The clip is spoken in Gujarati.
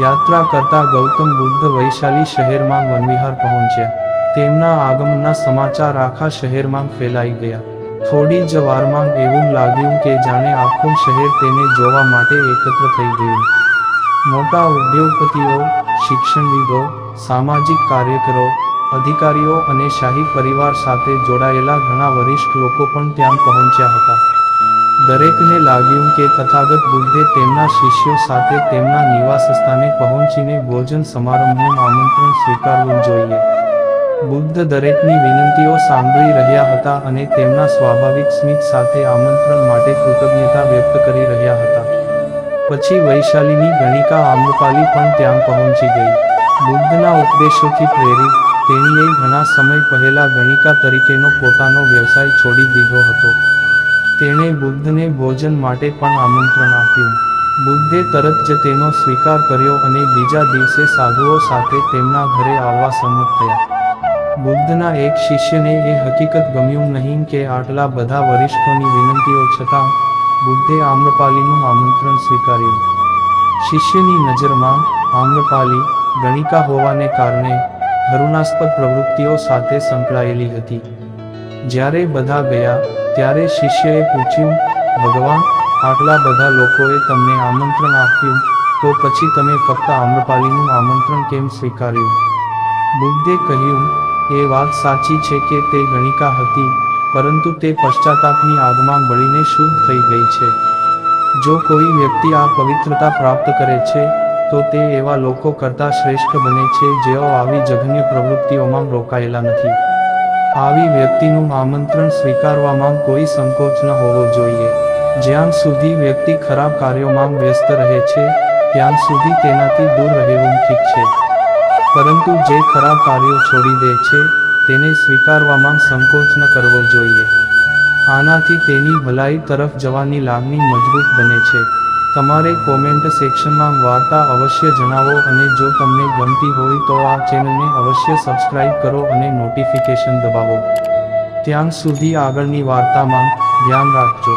યાત્રા કરતા ગૌતમ બુદ્ધ વૈશાલી શહેરમાં વનવિહાર પહોંચ્યા. તેમના આગમનના સમાચાર આખા શહેરમાં ફેલાઈ ગયા. થોડી જ વારમાં એવું લાગ્યું કે જાણે આખું શહેર તેને જોવા માટે એકત્ર થઈ ગયું. મોટા ઉદ્યોગપતિઓ, શિક્ષણવિદો, સામાજિક કાર્યકરો, અધિકારીઓ અને શાહી પરિવાર સાથે જોડાયેલા ઘણા વરિષ્ઠ લોકો પણ ત્યાં પહોંચ્યા હતા. દરેકને લાગ્યું કે તથાગત બુદ્ધે તેમના શિષ્યો સાથે તેમના નિવાસસ્થાને પહોંચીને ભોજન સમારંભનું આમંત્રણ સ્વીકારવું જોઈએ. બુદ્ધ દરેકની વિનંતીઓ સાંભળી રહ્યા હતા અને તેમના સ્વાભાવિક સ્મિત સાથે આમંત્રણ માટે કૃતજ્ઞતા વ્યક્ત કરી રહ્યા હતા. પછી વૈશાલીની ગણિકા આમ્રપાલી પણ ત્યાં પહોંચી ગઈ. બુદ્ધના ઉપદેશોથી પ્રેરિત, તેણીએ ઘણા સમય પહેલા ગણિકા તરીકેનો પોતાનો વ્યવસાય છોડી દીધો હતો. તેણે બુદ્ધને ભોજન માટે પણ આમંત્રણ આપ્યું. બુદ્ધે તરત જ તેનો સ્વીકાર કર્યો અને બીજા દિવસે સાધુઓ સાથે તેમના ઘરે આવવા સંમત થયા. બુદ્ધના એક શિષ્યને એ હકીકત ગમ્યું નહીં કે આટલા બધા વરિષ્ઠોની વિનંતીઓ છતાં બુદ્ધે આમ્રપાલીનું આમંત્રણ સ્વીકાર્યું. શિષ્યની નજરમાં આમ્રપાલી ગણિકા હોવાને કારણે કરુણાસ્પદ પ્રવૃત્તિઓ સાથે સંકળાયેલી હતી. જ્યારે બધા ગયા ત્યારે શિષ્યએ પૂછ્યું, ભગવાન, આટલા બધા લોકોએ તમને આમંત્રણ આપ્યું, તો પછી તમે ફક્ત આમ્રપાલીનું આમંત્રણ કેમ સ્વીકાર્યું? બુદ્ધે કહ્યું, એ વાત સાચી છે કે તે ગણિકા હતી, પરંતુ તે પશ્ચાતાપની આગમાં બળીને શુદ્ધ થઈ ગઈ છે. જો કોઈ વ્યક્તિ આ પવિત્રતા પ્રાપ્ત કરે છે, તો તે એવા લોકો કરતાં શ્રેષ્ઠ બને છે જેઓ આવી જઘન્ય પ્રવૃત્તિઓમાં રોકાયેલા નથી. આવી વ્યક્તિનું આમંત્રણ સ્વીકારવામાં કોઈ સંકોચ ન હોવો જોઈએ. જ્યાં સુધી વ્યક્તિ ખરાબ કાર્યોમાં વ્યસ્ત રહે છે, ત્યાં સુધી તેનાથી દૂર રહેવું ઠીક છે. પરંતુ જે ખરાબ કાર્યો છોડી દે છે, તેને સ્વીકારવામાં સંકોચ ન કરવો જોઈએ. આનાથી તેની ભલાઈ તરફ જવાની લાગણી મજબૂત બને છે. તમારે કોમેન્ટ સેક્શનમાં વાર્તા અવશ્ય જણાવો અને જો તમને ગમતી હોય તો આ ચેનલને અવશ્ય સબસ્ક્રાઇબ કરો અને નોટિફિકેશન દબાવો. ત્યાં સુધી આગળની વાર્તામાં ધ્યાન રાખજો.